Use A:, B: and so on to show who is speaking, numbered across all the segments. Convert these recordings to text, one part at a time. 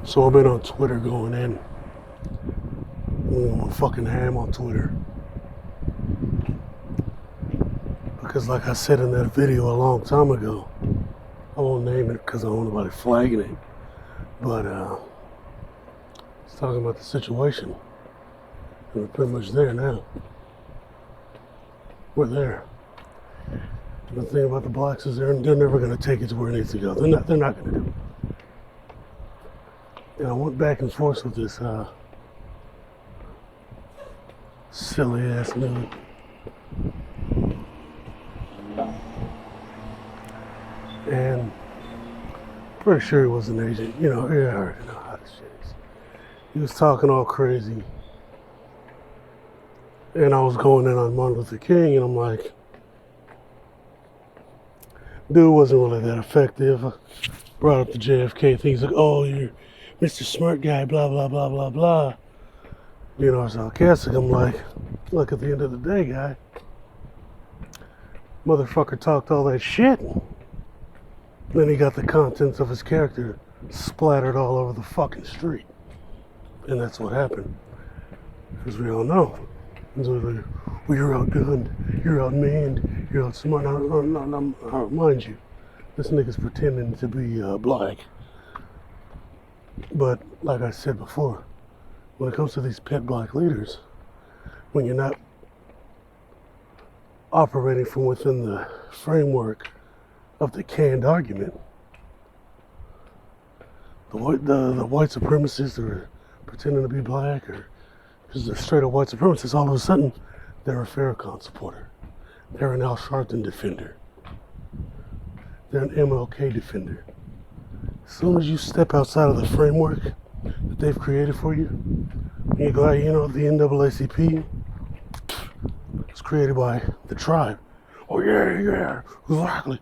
A: So I've been on Twitter going in. I'm fucking ham on Twitter. Because like I said in that video a long time ago, I won't name it because I don't want nobody flagging it. But it's talking about the situation. And we're pretty much there now. We're there. The thing about the blacks is they're never going to take it to where it needs to go. They're not going to do it. And I went back and forth with this silly ass dude. And pretty sure he was an agent. You know, yeah, I already know how this shit is. He was talking all crazy. And I was going in on Martin Luther King, and I'm like, dude wasn't really that effective. I brought up the JFK thing. He's like, oh, you're Mr. Smart Guy, blah, blah, blah, blah, blah. You know, sarcastic. I'm like, look, at the end of the day, guy, motherfucker talked all that shit. Then he got the contents of his character splattered all over the fucking street. And that's what happened. As we all know. Well, you're outgunned, you're outmanned, you're outsmart. No, mind you, this nigga's pretending to be black. But like I said before, when it comes to these pet black leaders, when you're not operating from within the framework of the canned argument, the white supremacists that are pretending to be black or because they're straight up white supremacists, all of a sudden, they're a Farrakhan supporter. They're an Al Sharpton defender. They're an MLK defender. As soon as you step outside of the framework that they've created for you, and you go, you know, the NAACP was created by the tribe. Oh yeah, exactly.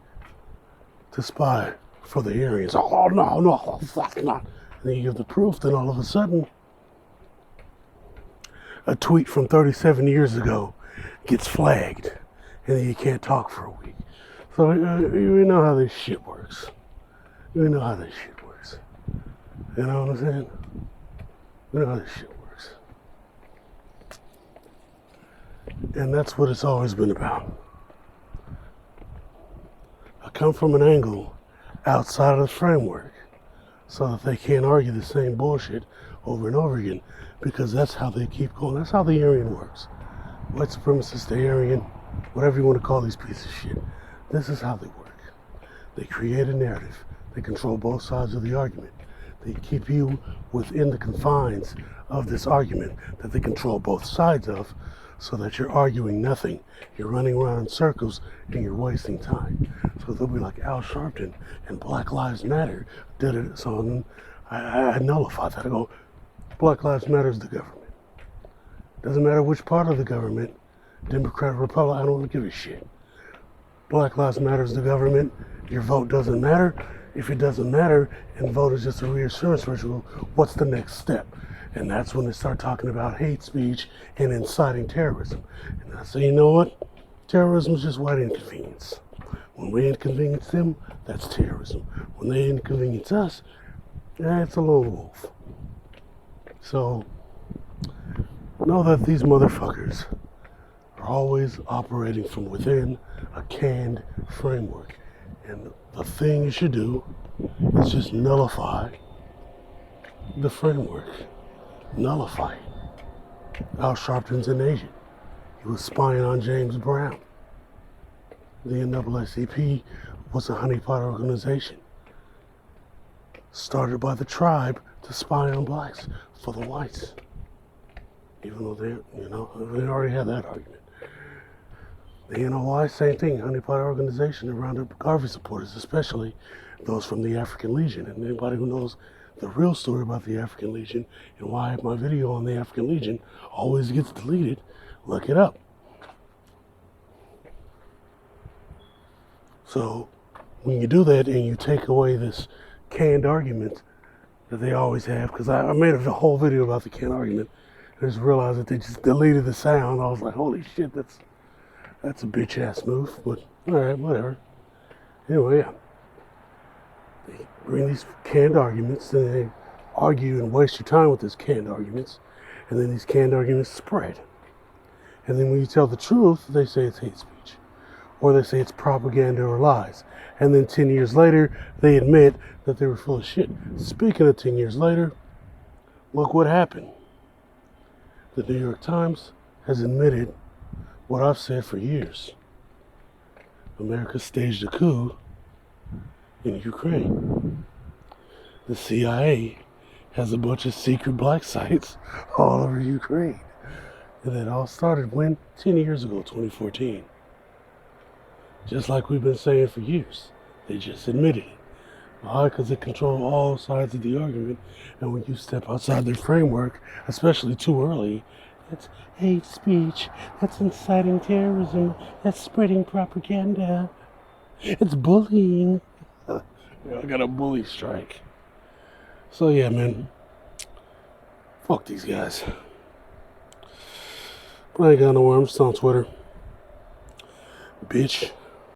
A: To spy for the Aryans. Oh no, fuck not. And then you give the proof, then all of a sudden, a tweet from 37 years ago gets flagged, and then you can't talk for a week. So we know how this shit works. We know how this shit works. You know what I'm saying? We know how this shit works. And that's what it's always been about. I come from an angle outside of the framework so that they can't argue the same bullshit over and over again. Because that's how they keep going. That's how the Aryan works. White supremacists, the Aryan, whatever you want to call these pieces of shit. This is how they work. They create a narrative. They control both sides of the argument. They keep you within the confines of this argument that they control both sides of so that you're arguing nothing. You're running around in circles and you're wasting time. So they'll be like Al Sharpton and Black Lives Matter did it. So I nullify that. I go, Black Lives Matter is the government. Doesn't matter which part of the government, Democrat or Republican, I don't give a shit. Black Lives Matter is the government. Your vote doesn't matter. If it doesn't matter and vote is just a reassurance ritual, what's the next step? And that's when they start talking about hate speech and inciting terrorism. And I say, you know what? Terrorism is just white inconvenience. When we inconvenience them, that's terrorism. When they inconvenience us, it's a lone wolf. So, know that these motherfuckers are always operating from within a canned framework. And the thing you should do is just nullify the framework. Nullify it. Al Sharpton's an agent. He was spying on James Brown. The NAACP was a honeypot organization started by the tribe to spy on blacks for the whites. Even though they already had that argument. The NOI, same thing, honeypot organization to round up Garvey supporters, especially those from the African Legion. And anybody who knows the real story about the African Legion and why my video on the African Legion always gets deleted, look it up. So when you do that and you take away this canned argument that they always have, because I made a whole video about the canned argument, I just realized that they just deleted the sound. I was like, holy shit, that's a bitch ass move, but alright, whatever. Anyway, yeah. They bring these canned arguments and they argue and waste your time with these canned arguments, and then these canned arguments spread. And then when you tell the truth, they say it's hate speech, or they say it's propaganda or lies. And then 10 years later, they admit that they were full of shit. Speaking of 10 years later, look what happened. The New York Times has admitted what I've said for years. America staged a coup in Ukraine. The CIA has a bunch of secret black sites all over Ukraine. And it all started when? 10 years ago, 2014. Just like we've been saying for years. They just admitted it. Why? Because they control all sides of the argument. And when you step outside their framework, especially too early, that's hate speech, that's inciting terrorism, that's spreading propaganda, it's bullying. I got a bully strike. So yeah, man, fuck these guys. But I ain't got nowhere, I'm just on Twitter. Bitch.